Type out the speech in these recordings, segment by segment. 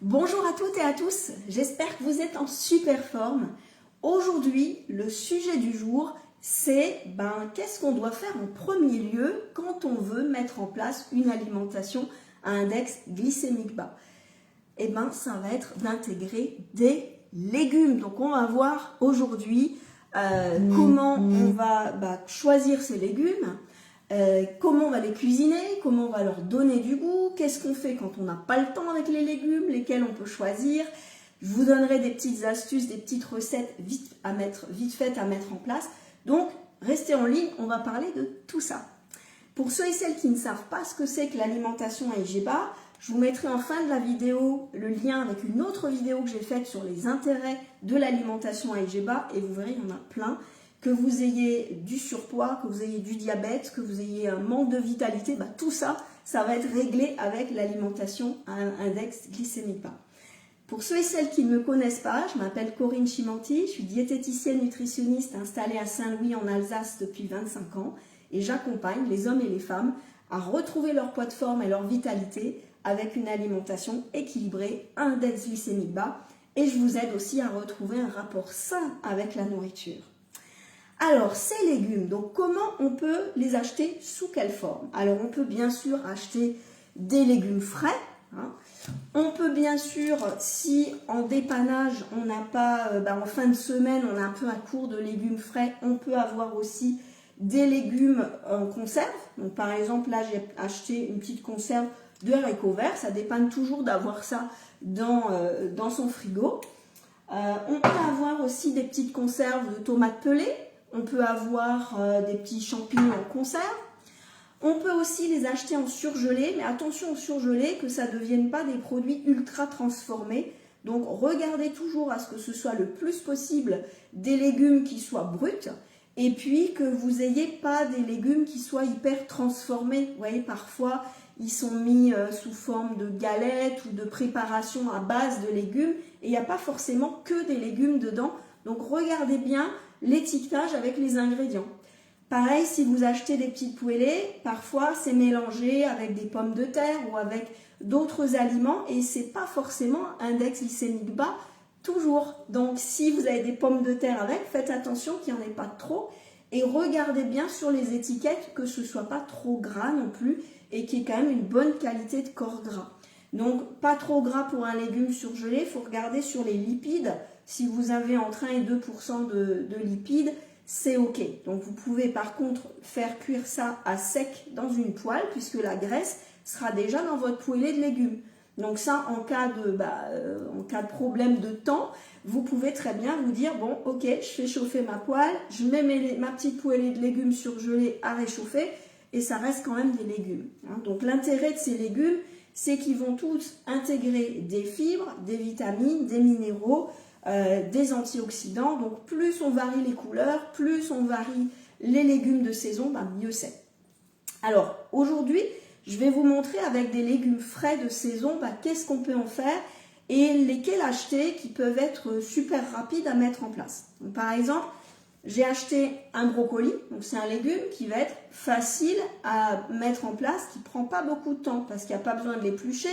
Bonjour à toutes et à tous, j'espère que vous êtes en super forme. Aujourd'hui, le sujet du jour, c'est qu'est-ce qu'on doit faire en premier lieu quand on veut mettre en place une alimentation à index glycémique bas. Ça va être d'intégrer des légumes. Donc on va voir aujourd'hui comment on va choisir ces légumes. Comment on va les cuisiner, comment on va leur donner du goût, qu'est-ce qu'on fait quand on n'a pas le temps avec les légumes, lesquels on peut choisir. Je vous donnerai des petites astuces, des petites recettes vite faites à mettre en place. Donc, restez en ligne, on va parler de tout ça. Pour ceux et celles qui ne savent pas ce que c'est que l'alimentation à IGBA, je vous mettrai en fin de la vidéo le lien avec une autre vidéo que j'ai faite sur les intérêts de l'alimentation à IGBA et vous verrez, il y en a plein. Que vous ayez du surpoids, que vous ayez du diabète, que vous ayez un manque de vitalité, tout ça, ça va être réglé avec l'alimentation à un index glycémique bas. Pour ceux et celles qui ne me connaissent pas, je m'appelle Corinne Chimanti, je suis diététicienne nutritionniste installée à Saint-Louis en Alsace depuis 25 ans et j'accompagne les hommes et les femmes à retrouver leur poids de forme et leur vitalité avec une alimentation équilibrée, un index glycémique bas et je vous aide aussi à retrouver un rapport sain avec la nourriture. Alors, ces légumes, donc comment on peut les acheter, sous quelle forme? Alors, on peut bien sûr acheter des légumes frais. On peut bien sûr, si en dépannage, on n'a pas, en fin de semaine, on a un peu un cours de légumes frais, on peut avoir aussi des légumes en conserve. Donc, par exemple, là, j'ai acheté une petite conserve de haricots verts. Ça dépanne toujours d'avoir ça dans son frigo. On peut avoir aussi des petites conserves de tomates pelées. On peut avoir des petits champignons en conserve. On peut aussi les acheter en surgelé, mais attention au surgelé, que ça ne devienne pas des produits ultra transformés. Donc regardez toujours à ce que ce soit le plus possible des légumes qui soient bruts et puis que vous n'ayez pas des légumes qui soient hyper transformés. Vous voyez, parfois ils sont mis sous forme de galettes ou de préparation à base de légumes et il n'y a pas forcément que des légumes dedans. Donc regardez bien l'étiquetage avec les ingrédients. Pareil, si vous achetez des petites poêlées, parfois c'est mélangé avec des pommes de terre ou avec d'autres aliments et c'est pas forcément index glycémique bas toujours. Donc si vous avez des pommes de terre avec, faites attention qu'il n'y en ait pas trop et regardez bien sur les étiquettes que ce soit pas trop gras non plus et qu'il y ait quand même une bonne qualité de corps gras. Donc pas trop gras pour un légume surgelé, il faut regarder sur les lipides. Si vous avez entre 1 et 2% de lipides, c'est ok. Donc vous pouvez par contre faire cuire ça à sec dans une poêle puisque la graisse sera déjà dans votre poêlée de légumes. Donc ça, en cas de problème de temps, vous pouvez très bien vous dire, bon ok, je fais chauffer ma poêle, je mets ma petite poêlée de légumes surgelés à réchauffer et ça reste quand même des légumes. Donc l'intérêt de ces légumes, c'est qu'ils vont tous intégrer des fibres, des vitamines, des minéraux, des antioxydants. Donc plus on varie les couleurs, plus on varie les légumes de saison, mieux c'est. Alors aujourd'hui, je vais vous montrer avec des légumes frais de saison, qu'est-ce qu'on peut en faire et lesquels acheter qui peuvent être super rapides à mettre en place. Donc, par exemple, j'ai acheté un brocoli, donc c'est un légume qui va être facile à mettre en place, qui ne prend pas beaucoup de temps parce qu'il n'y a pas besoin de l'éplucher,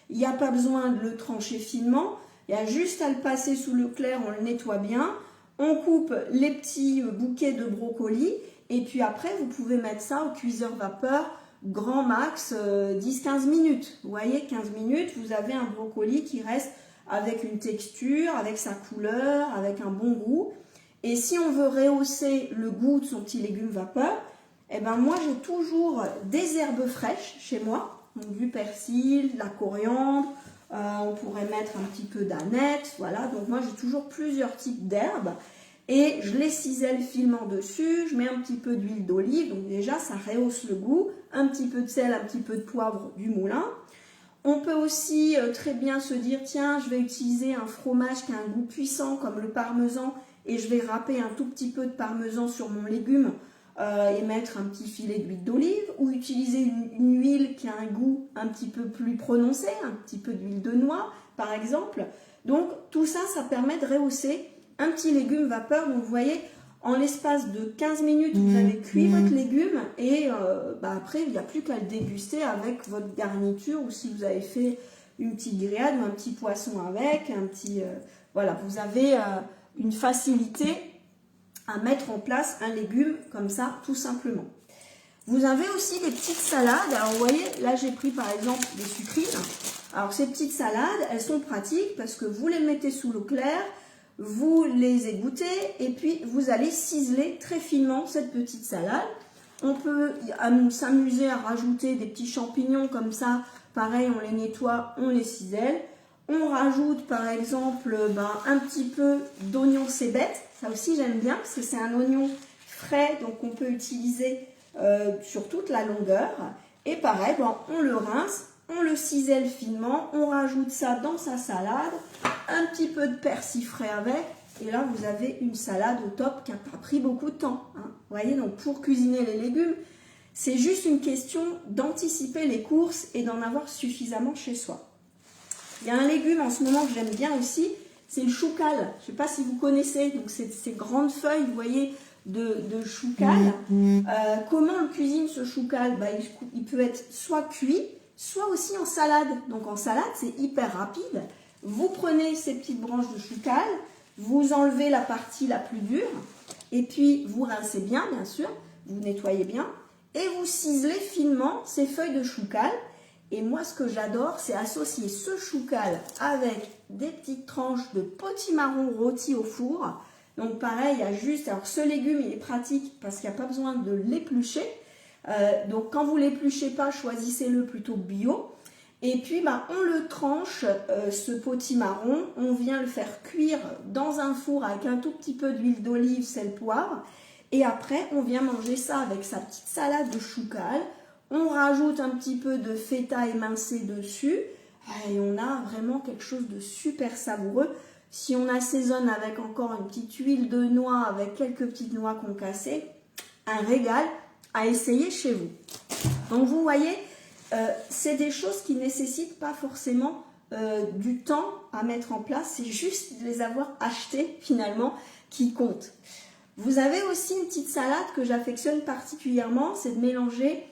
il n'y a pas besoin de le trancher finement, il y a juste à le passer sous le clair, on le nettoie bien, on coupe les petits bouquets de brocoli et puis après vous pouvez mettre ça au cuiseur vapeur grand max 10-15 minutes. Vous voyez, 15 minutes, vous avez un brocoli qui reste avec une texture, avec sa couleur, avec un bon goût. Et si on veut rehausser le goût de son petit légume vapeur, moi j'ai toujours des herbes fraîches chez moi, donc du persil, de la coriandre, on pourrait mettre un petit peu d'aneth, voilà. Donc moi j'ai toujours plusieurs types d'herbes et je les cisèle finement dessus, je mets un petit peu d'huile d'olive, donc déjà ça rehausse le goût, un petit peu de sel, un petit peu de poivre du moulin. On peut aussi très bien se dire, tiens, je vais utiliser un fromage qui a un goût puissant comme le parmesan et je vais râper un tout petit peu de parmesan sur mon légume et mettre un petit filet d'huile d'olive ou utiliser une huile qui a un goût un petit peu plus prononcé, un petit peu d'huile de noix par exemple. Donc tout ça, ça permet de rehausser un petit légume vapeur. Donc vous voyez, en l'espace de 15 minutes, vous avez cuit votre légume et après, il n'y a plus qu'à le déguster avec votre garniture ou si vous avez fait une petite grillade ou un petit poisson avec, voilà, vous avez une facilité à mettre en place un légume comme ça, tout simplement. Vous avez aussi des petites salades. Alors, vous voyez, là, j'ai pris par exemple des sucrines. Alors, ces petites salades, elles sont pratiques parce que vous les mettez sous l'eau claire, vous les égouttez et puis vous allez ciseler très finement cette petite salade. On peut s'amuser à rajouter des petits champignons comme ça. Pareil, on les nettoie, on les cisèle. On rajoute par exemple un petit peu d'oignon cébette. Ça aussi, j'aime bien parce que c'est un oignon frais, donc on peut utiliser sur toute la longueur. Et pareil, on le rince, on le cisèle finement, on rajoute ça dans sa salade, un petit peu de persil frais avec, et là vous avez une salade au top qui n'a pas pris beaucoup de temps. Hein. Vous voyez, donc pour cuisiner les légumes, c'est juste une question d'anticiper les courses et d'en avoir suffisamment chez soi. Il y a un légume en ce moment que j'aime bien aussi, c'est le choucal. Je ne sais pas si vous connaissez, donc c'est ces grandes feuilles, vous voyez, de choucal. Comment on cuisine ce choucal? Il peut être soit cuit, soit aussi en salade. Donc en salade, c'est hyper rapide. Vous prenez ces petites branches de choucal, vous enlevez la partie la plus dure, et puis vous rincez bien sûr, vous nettoyez bien, et vous ciselez finement ces feuilles de choucal. Et moi, ce que j'adore, c'est associer ce choucal avec des petites tranches de potimarron rôti au four. Donc pareil, il y a juste, alors ce légume il est pratique parce qu'il n'y a pas besoin de l'éplucher. Donc quand vous ne l'épluchez pas, choisissez-le plutôt bio. Et puis on le tranche, ce potimarron, on vient le faire cuire dans un four avec un tout petit peu d'huile d'olive, sel, poivre. Et après, on vient manger ça avec sa petite salade de choucal. On rajoute un petit peu de feta émincé dessus. Et on a vraiment quelque chose de super savoureux. Si on assaisonne avec encore une petite huile de noix, avec quelques petites noix concassées, un régal à essayer chez vous. Donc vous voyez, c'est des choses qui ne nécessitent pas forcément du temps à mettre en place, c'est juste de les avoir achetées finalement qui compte. Vous avez aussi une petite salade que j'affectionne particulièrement, c'est de mélanger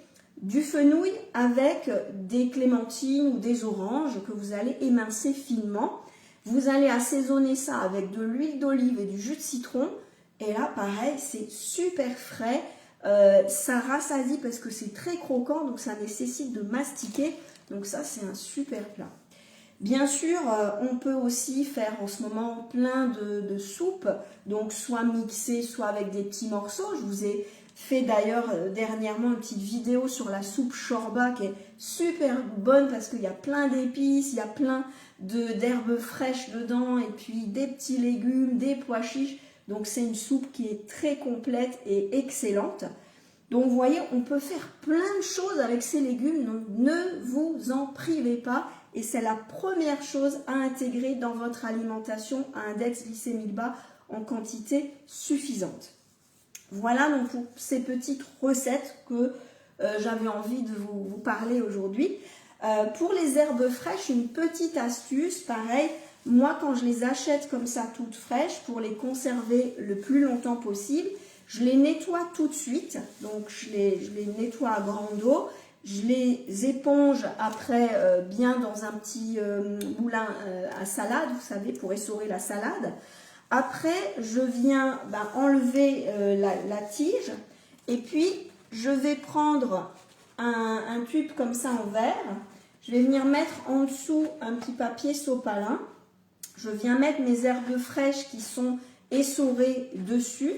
du fenouil avec des clémentines ou des oranges que vous allez émincer finement. Vous allez assaisonner ça avec de l'huile d'olive et du jus de citron. Et là, pareil, c'est super frais. Ça rassasie parce que c'est très croquant, donc ça nécessite de mastiquer. Donc ça, c'est un super plat. Bien sûr, on peut aussi faire en ce moment plein de soupes. Donc soit mixées, soit avec des petits morceaux. Je vous ai fait d'ailleurs dernièrement une petite vidéo sur la soupe shorba qui est super bonne parce qu'il y a plein d'épices, il y a plein d'herbes fraîches dedans et puis des petits légumes, des pois chiches. Donc c'est une soupe qui est très complète et excellente. Donc vous voyez, on peut faire plein de choses avec ces légumes, donc ne vous en privez pas. Et c'est la première chose à intégrer dans votre alimentation à index glycémique bas en quantité suffisante. Voilà donc pour ces petites recettes que j'avais envie de vous parler aujourd'hui. Pour les herbes fraîches, une petite astuce, pareil, moi quand je les achète comme ça toutes fraîches, pour les conserver le plus longtemps possible, je les nettoie tout de suite, donc je les nettoie à grande eau, je les éponge après bien dans un petit moulin à salade, vous savez, pour essorer la salade. Après, je viens enlever la tige et puis je vais prendre un tube comme ça en verre. Je vais venir mettre en dessous un petit papier sopalin. Je viens mettre mes herbes fraîches qui sont essorées dessus.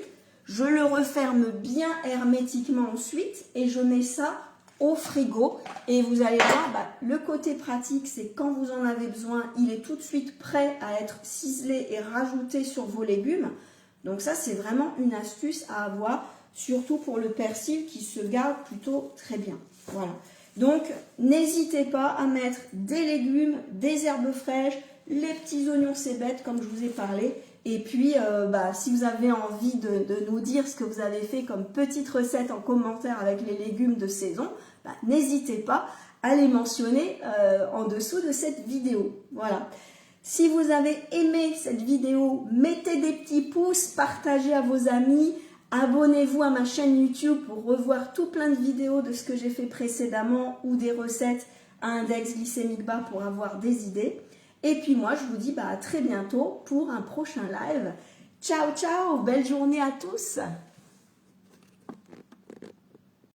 Je le referme bien hermétiquement ensuite et je mets ça au frigo. Et vous allez voir, le côté pratique, c'est quand vous en avez besoin, il est tout de suite prêt à être ciselé et rajouté sur vos légumes. Donc ça, c'est vraiment une astuce à avoir, surtout pour le persil qui se garde plutôt très bien. Voilà. Donc, n'hésitez pas à mettre des légumes, des herbes fraîches, les petits oignons cébettes comme je vous ai parlé. Et puis, si vous avez envie de nous dire ce que vous avez fait comme petite recette en commentaire avec les légumes de saison, n'hésitez pas à les mentionner en dessous de cette vidéo. Voilà. Si vous avez aimé cette vidéo, mettez des petits pouces, partagez à vos amis, abonnez-vous à ma chaîne YouTube pour revoir tout plein de vidéos de ce que j'ai fait précédemment ou des recettes un index glycémique bas pour avoir des idées. Et puis moi, je vous dis à très bientôt pour un prochain live. Ciao, ciao, belle journée à tous.